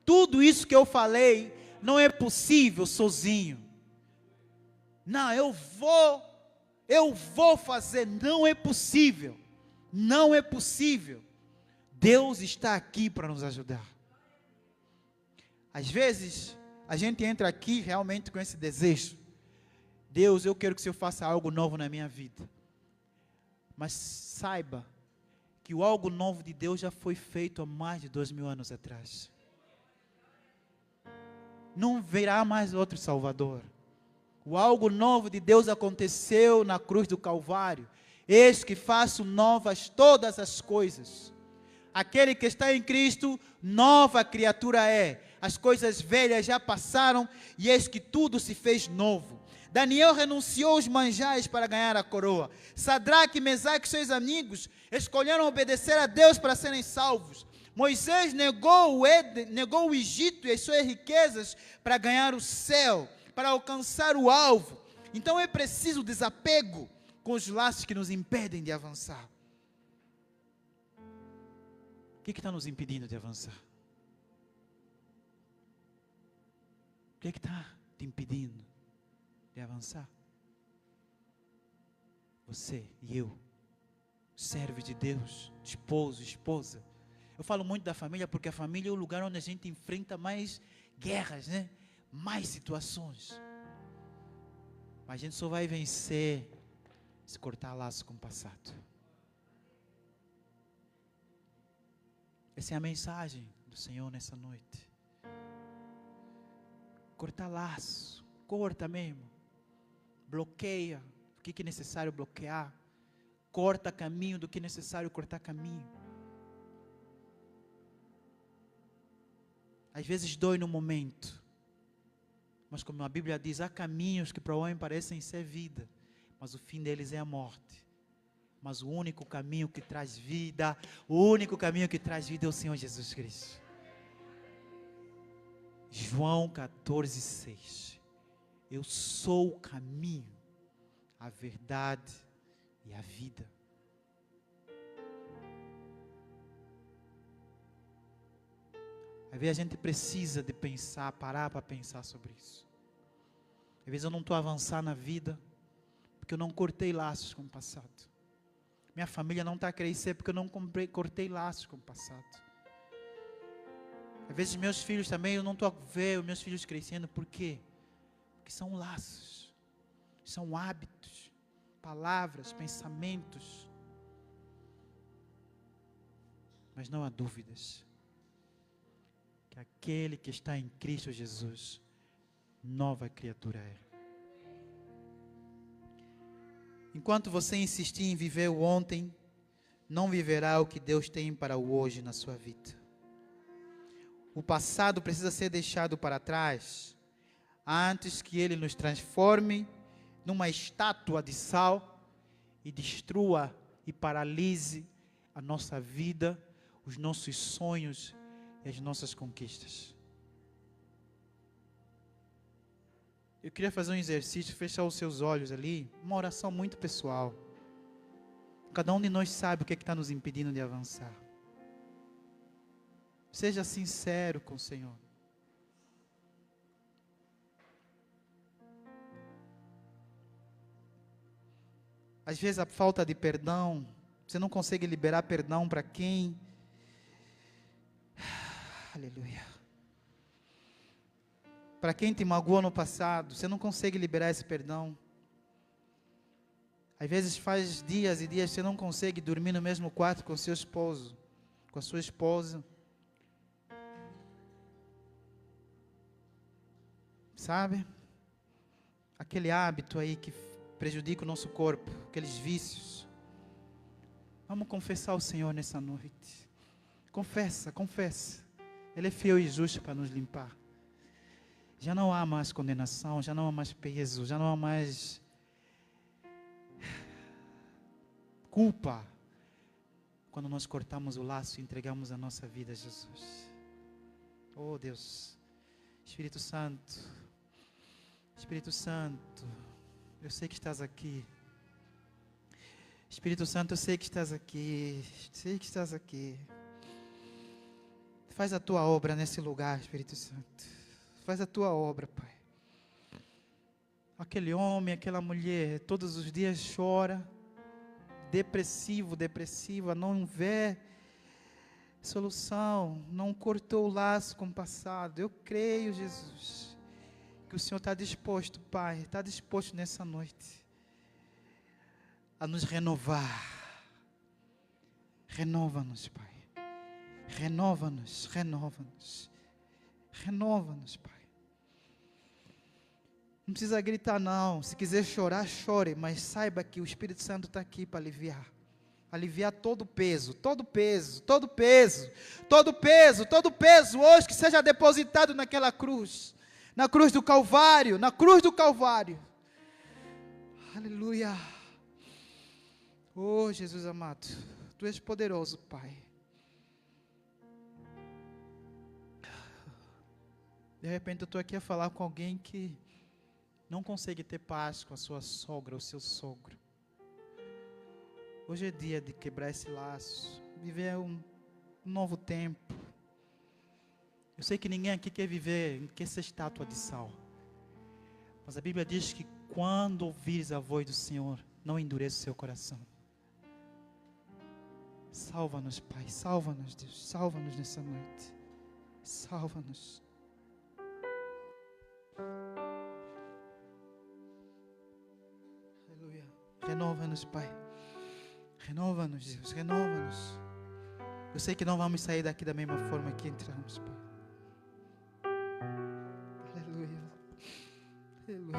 [SPEAKER 2] Tudo isso que eu falei não é possível sozinho. Não, eu vou fazer. Não é possível. Não é possível. Deus está aqui para nos ajudar. Às vezes, a gente entra aqui realmente com esse desejo. Deus, eu quero que o Senhor faça algo novo na minha vida. Mas saiba que o algo novo de Deus já foi feito há mais de 2000 anos atrás. Não virá mais outro Salvador. O algo novo de Deus aconteceu na cruz do Calvário. Eis que faço novas todas as coisas. Aquele que está em Cristo, nova criatura é. As coisas velhas já passaram e eis que tudo se fez novo. Daniel renunciou aos manjares para ganhar a coroa. Sadraque, Mesaque e seus amigos escolheram obedecer a Deus para serem salvos. Moisés negou o Egito e as suas riquezas para ganhar o céu, para alcançar o alvo. Então é preciso desapego com os laços que nos impedem de avançar. O que está nos impedindo de avançar? O que está te impedindo de avançar? Você e eu, servo de Deus, esposo, esposa. Eu falo muito da família porque a família é o lugar onde a gente enfrenta mais guerras, né? Mais situações. Mas a gente só vai vencer se cortar laço com o passado. Essa é a mensagem do Senhor nessa noite. Cortar laço, corta mesmo. Bloqueia o que é necessário bloquear. Corta caminho do que é necessário cortar caminho. Às vezes dói no momento, mas como a Bíblia diz, há caminhos que para o homem parecem ser vida, mas o fim deles é a morte. Mas o único caminho que traz vida, é o Senhor Jesus Cristo. João 14:6. Eu sou o caminho, a verdade e a vida. Às vezes a gente precisa de pensar, parar para pensar sobre isso. Às vezes eu não estou avançando na vida, porque eu não cortei laços com o passado. Minha família não está a crescer, porque eu não cortei laços com o passado. Às vezes meus filhos também, eu não estou a ver os meus filhos crescendo, por quê? Porque são laços, são hábitos, palavras, pensamentos. Mas não há dúvidas que aquele que está em Cristo Jesus, nova criatura é. Enquanto você insistir em viver o ontem, não viverá o que Deus tem para o hoje na sua vida. O passado precisa ser deixado para trás, antes que ele nos transforme numa estátua de sal e destrua e paralise a nossa vida, os nossos sonhos e as nossas conquistas. Eu queria fazer um exercício, fechar os seus olhos ali, uma oração muito pessoal. Cada um de nós sabe o que está nos impedindo de avançar. Seja sincero com o Senhor. Às vezes a falta de perdão, você não consegue liberar perdão para quem? Aleluia. Para quem te magoou no passado, você não consegue liberar esse perdão. Às vezes faz dias e dias que você não consegue dormir no mesmo quarto com seu esposo, com a sua esposa. Sabe? Aquele hábito aí que prejudica o nosso corpo, aqueles vícios. Vamos confessar ao Senhor nessa noite. Confessa, confessa. Ele é fiel e justo para nos limpar. Já não há mais condenação, já não há mais peso, já não há mais culpa. Quando nós cortamos o laço e entregamos a nossa vida a Jesus. Oh Deus, Espírito Santo, Espírito Santo, eu sei que estás aqui. Espírito Santo, eu sei que estás aqui, sei que estás aqui. Faz a tua obra nesse lugar, Espírito Santo. Faz a tua obra, Pai. Aquele homem, aquela mulher, todos os dias chora, depressiva, não vê solução, não cortou o laço com o passado. Eu creio, Jesus, que o Senhor está disposto, Pai, está disposto nessa noite a nos renovar. Renova-nos, Pai. Renova-nos, renova-nos. Renova-nos, Pai. Não precisa gritar não. Se quiser chorar, chore. Mas saiba que o Espírito Santo está aqui para aliviar. Aliviar todo o peso. Todo o peso. Todo o peso. Todo o peso. Todo o peso hoje que seja depositado naquela cruz. Na cruz do Calvário. Na cruz do Calvário. Aleluia. Oh, Jesus amado. Tu és poderoso, Pai. De repente eu estou aqui a falar com alguém que não consegue ter paz com a sua sogra ou seu sogro. Hoje é dia de quebrar esse laço, viver um novo tempo. Eu sei que ninguém aqui quer ser estátua de sal. Mas a Bíblia diz que quando ouvires a voz do Senhor, não endureça o seu coração. Salva-nos, Pai, salva-nos, Deus, salva-nos nessa noite. Salva-nos. Renova-nos, Pai. Renova-nos, Deus. Renova-nos. Eu sei que não vamos sair daqui da mesma forma que entramos, Pai. Aleluia. Aleluia.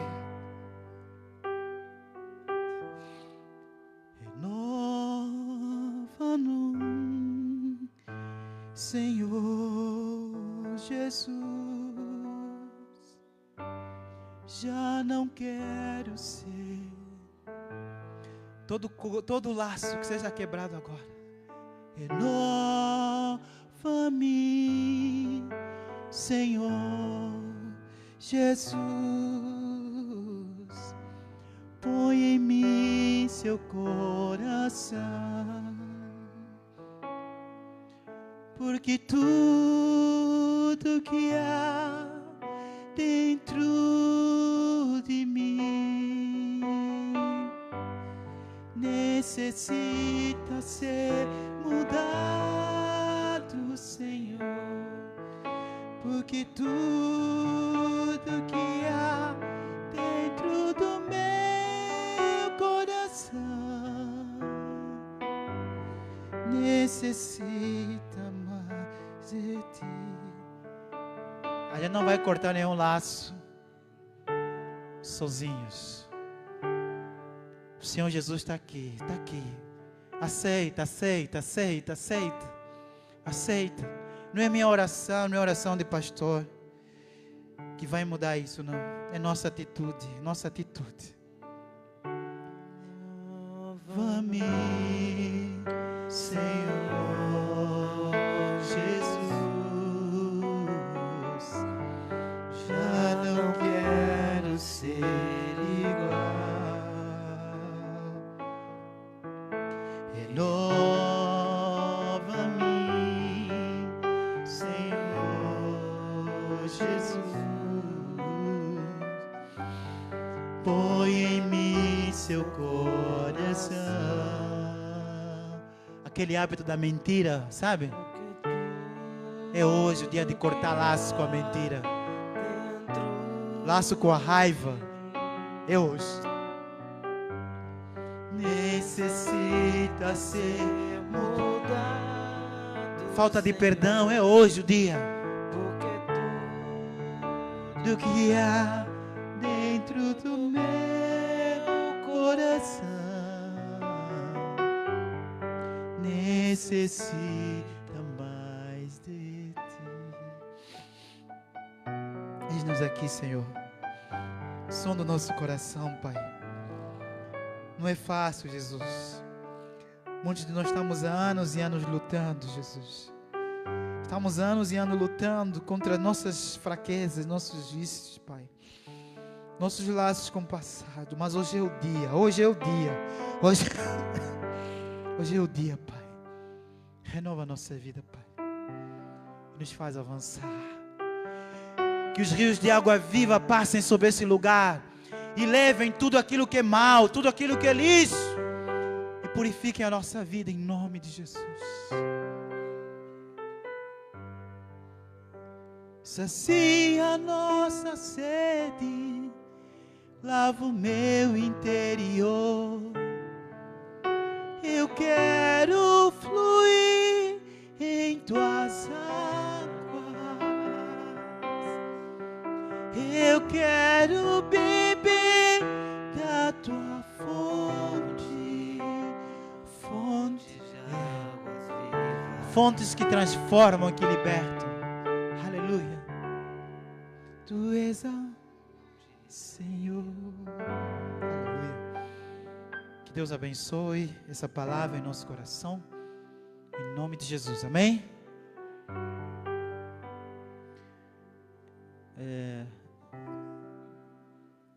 [SPEAKER 2] Renova-nos, Senhor Jesus. Já não quero ser todo laço que seja quebrado agora. Renova-me, Senhor Jesus. Põe em mim seu coração, porque tudo que há dentro de mim necessita ser mudado, Senhor, porque tudo que há dentro do meu coração necessita mais de ti. A gente não vai cortar nenhum laço sozinhos. O Senhor Jesus está aqui, está aqui. Aceita, aceita, aceita, aceita. Aceita. Não é minha oração, não é oração de pastor que vai mudar isso, não. É nossa atitude, nossa atitude. Renova-me, Senhor Jesus. Já não quero ser igual. Renova-me, Senhor Jesus. Põe em mim seu coração. Aquele hábito da mentira, sabe? É hoje o dia de cortar laços com a mentira. laço com a raiva, é hoje. Necessita ser mudado. Falta de perdão, é hoje o dia. Do que há dentro do meu coração necessita mais de ti. Eis-nos aqui, Senhor. Som do nosso coração, Pai. Não é fácil, Jesus. Muitos de nós estamos há anos e anos lutando, Jesus. Estamos anos e anos lutando contra nossas fraquezas, nossos vícios, Pai. Nossos laços com o passado. Mas hoje é o dia. Hoje é o dia. Hoje é o dia, Pai. Renova a nossa vida, Pai. Nos faz avançar. Que os rios de água viva passem sobre esse lugar e levem tudo aquilo que é mal, tudo aquilo que é lixo, e purifiquem a nossa vida em nome de Jesus. Sacia a nossa sede, lava o meu interior. Eu quero fluir em tuas águas. Eu quero beber da tua fonte, fontes que transformam, que libertam. Aleluia. Tu és a Senhor. Aleluia. Que Deus abençoe essa palavra em nosso coração. Em nome de Jesus. Amém?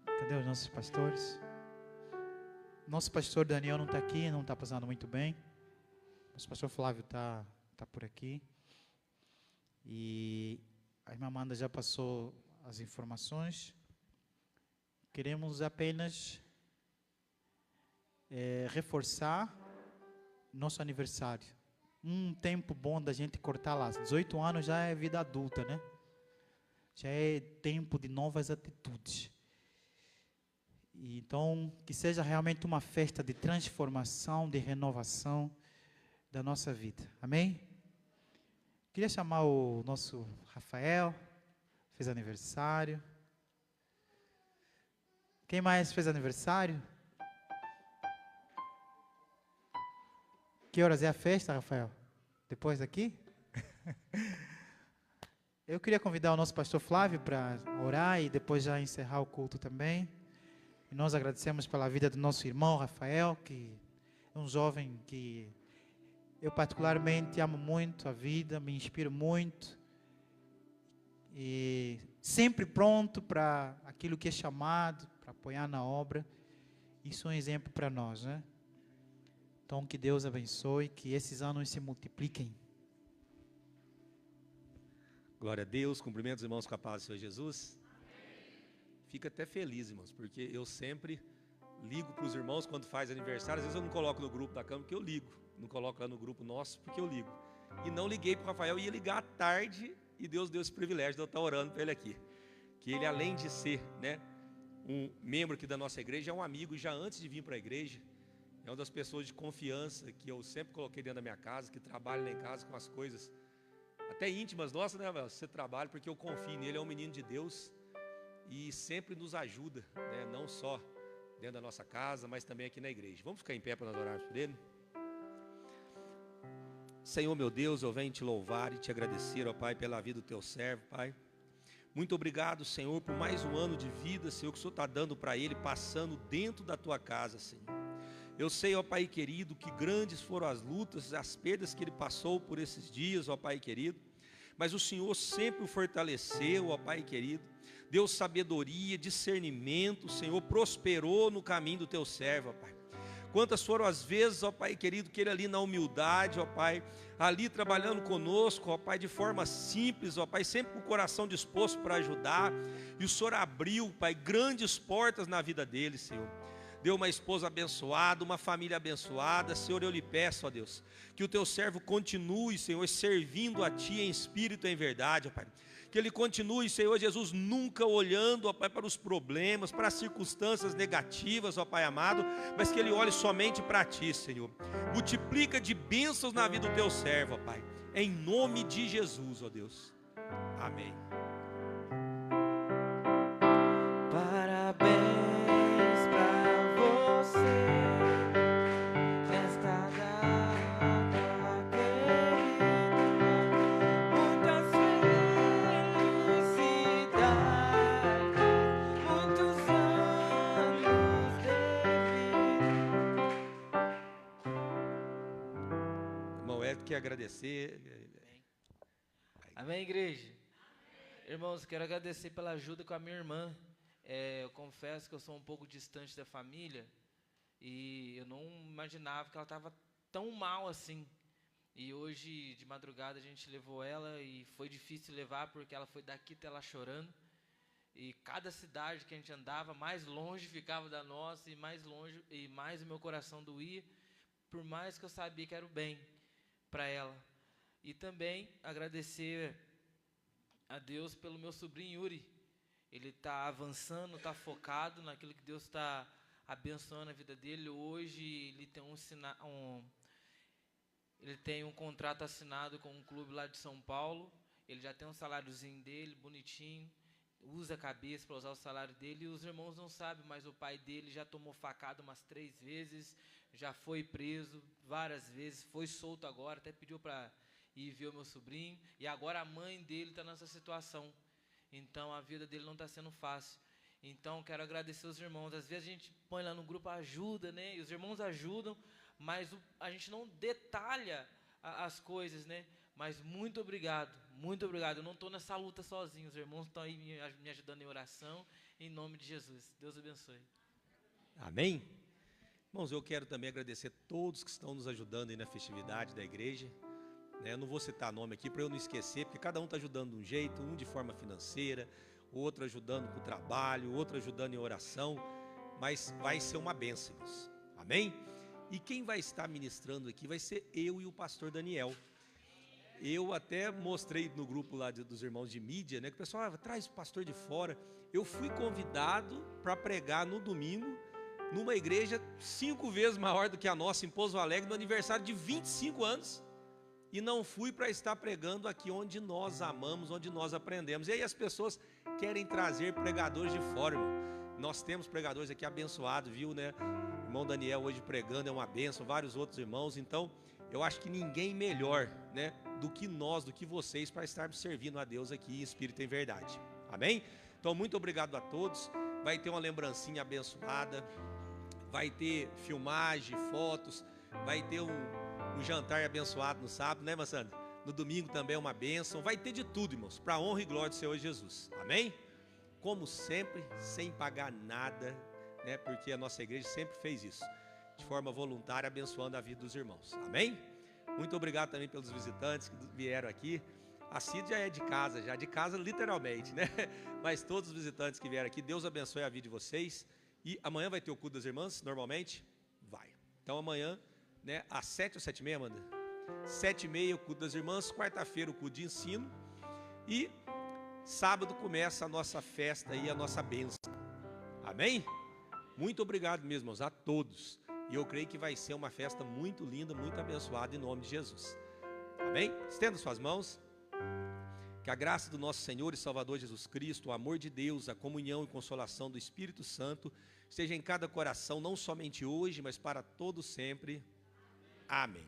[SPEAKER 2] Cadê os nossos pastores? Nosso pastor Daniel não está aqui, não está passando muito bem. Nosso pastor Flávio está por aqui. E a irmã Amanda já passou as informações. Queremos apenas reforçar nosso aniversário. Um tempo bom da gente cortar lá. 18 anos já é vida adulta, né? Já é tempo de novas atitudes. E então, que seja realmente uma festa de transformação, de renovação da nossa vida. Amém? Queria chamar o nosso Rafael, fez aniversário. Quem mais fez aniversário? Que horas é a festa, Rafael? Depois daqui? Eu queria convidar o nosso pastor Flávio para orar e depois já encerrar o culto também. E nós agradecemos pela vida do nosso irmão Rafael, que é um jovem que eu particularmente amo muito a vida, me inspiro muito. E sempre pronto para aquilo que é chamado, para apoiar na obra. Isso é um exemplo para nós, né? Então que Deus abençoe, que esses anos se multipliquem.
[SPEAKER 3] Glória a Deus, cumprimento os irmãos com a paz do Senhor Jesus. Fico até feliz, irmãos, porque eu sempre ligo para os irmãos quando faz aniversário. Às vezes eu não coloco no grupo da Câmara porque eu ligo, não coloco lá no grupo nosso porque eu ligo. E não liguei para o Rafael, ia ligar à tarde e Deus deu esse privilégio de eu estar orando para ele aqui. Que ele, além de ser, né, um membro aqui da nossa igreja, é um amigo já antes de vir para a igreja. É uma das pessoas de confiança que eu sempre coloquei dentro da minha casa, que trabalha lá em casa com as coisas até íntimas nossas, né, Abel? Você trabalha porque eu confio nele, é um menino de Deus e sempre nos ajuda, né? Não só dentro da nossa casa, mas também aqui na igreja. Vamos ficar em pé para nós orarmos por ele? Senhor meu Deus, eu venho te louvar e te agradecer, ó Pai, pela vida do teu servo, Pai. Muito obrigado, Senhor, por mais um ano de vida, Senhor, que o Senhor está dando para ele, passando dentro da tua casa, Senhor. Eu sei, ó Pai querido, que grandes foram as lutas, as perdas que ele passou por esses dias, ó Pai querido. Mas o Senhor sempre o fortaleceu, ó Pai querido. Deu sabedoria, discernimento, o Senhor prosperou no caminho do teu servo, ó Pai. Quantas foram as vezes, ó Pai querido, que ele ali na humildade, ó Pai, ali trabalhando conosco, ó Pai, de forma simples, ó Pai, sempre com o coração disposto para ajudar. E o Senhor abriu, Pai, grandes portas na vida dele, Senhor. Deu uma esposa abençoada, uma família abençoada. Senhor, eu lhe peço, ó Deus, que o teu servo continue, Senhor, servindo a Ti em espírito e em verdade, ó Pai. que ele continue, Senhor Jesus, nunca olhando, ó Pai, para os problemas, para as circunstâncias negativas, ó Pai amado, mas que ele olhe somente para Ti, Senhor. Multiplica de bênçãos na vida do Teu servo, ó Pai, em nome de Jesus, ó Deus. Amém.
[SPEAKER 4] Parabéns pra você nesta data querida, muitas felicidades, muitos anos de vida.
[SPEAKER 3] Irmão Ed, quer agradecer?
[SPEAKER 4] Amém, igreja? Irmãos, quero agradecer pela ajuda com a minha irmã. Eu confesso que eu sou um pouco distante da família e eu não imaginava que ela estava tão mal assim. E hoje, de madrugada, a gente levou ela e foi difícil levar porque ela foi daqui até lá chorando. E cada cidade que a gente andava, mais longe ficava da nossa e mais longe, e mais o meu coração doía, por mais que eu sabia que era o bem para ela. E também agradecer a Deus pelo meu sobrinho Yuri. Ele está avançando, está focado naquilo que Deus está abençoando a vida dele. Hoje ele tem um contrato assinado com um clube lá de São Paulo. Ele já tem um saláriozinho dele, bonitinho. Usa a cabeça para usar o salário dele. E os irmãos não sabem, mas o pai dele já tomou facada umas 3 vezes. Já foi preso várias vezes. Foi solto agora, até pediu para ir ver o meu sobrinho. E agora a mãe dele está nessa situação. Então, a vida dele não está sendo fácil. Então, quero agradecer os irmãos. Às vezes a gente põe lá no grupo ajuda, né? E os irmãos ajudam, mas a gente não detalha as coisas, né? Mas muito obrigado, muito obrigado. Eu não estou nessa luta sozinho. Os irmãos estão aí me ajudando em oração, em nome de Jesus. Deus abençoe.
[SPEAKER 3] Amém? Irmãos, eu quero também agradecer a todos que estão nos ajudando aí na festividade da igreja. Eu não vou citar nome aqui para eu não esquecer, porque cada um está ajudando de um jeito, um de forma financeira, outro ajudando com o trabalho, outro ajudando em oração, mas vai ser uma bênção, irmãos. Amém? E quem vai estar ministrando aqui vai ser eu e o pastor Daniel. Eu até mostrei no grupo lá dos irmãos de mídia, né, que o pessoal traz o pastor de fora. Eu fui convidado para pregar no domingo, numa igreja 5 vezes maior do que a nossa, em Pouso Alegre, no aniversário de 25 anos. E não fui para estar pregando aqui onde nós amamos, onde nós aprendemos. E aí as pessoas querem trazer pregadores de fora, irmão. Nós temos pregadores aqui abençoados, viu, né? O irmão Daniel hoje pregando é uma bênção, vários outros irmãos. Então, eu acho que ninguém melhor, né, do que nós, do que vocês, para estarmos servindo a Deus aqui em espírito e em verdade. Amém? Então, muito obrigado a todos. Vai ter uma lembrancinha abençoada, vai ter filmagem, fotos, vai ter um jantar abençoado no sábado, né, Massandra? No domingo também é uma bênção. Vai ter de tudo, irmãos, para a honra e glória do Senhor Jesus. Amém? Como sempre, sem pagar nada, né? Porque a nossa igreja sempre fez isso, de forma voluntária, abençoando a vida dos irmãos. Amém? Muito obrigado também pelos visitantes que vieram aqui. A Cid já é de casa literalmente, né? Mas todos os visitantes que vieram aqui, Deus abençoe a vida de vocês. E amanhã vai ter o culto das irmãs, normalmente? Vai. Então amanhã, né, às 7 ou 7h30, Amanda? 7h30 o culto das irmãs, quarta-feira o culto de ensino e sábado começa a nossa festa e a nossa bênção. Amém? Muito obrigado mesmo, irmãos, a todos. E eu creio que vai ser uma festa muito linda, muito abençoada em nome de Jesus. Amém? Estenda suas mãos. Que a graça do nosso Senhor e Salvador Jesus Cristo, o amor de Deus, a comunhão e consolação do Espírito Santo esteja em cada coração, não somente hoje, mas para todo sempre. Amém.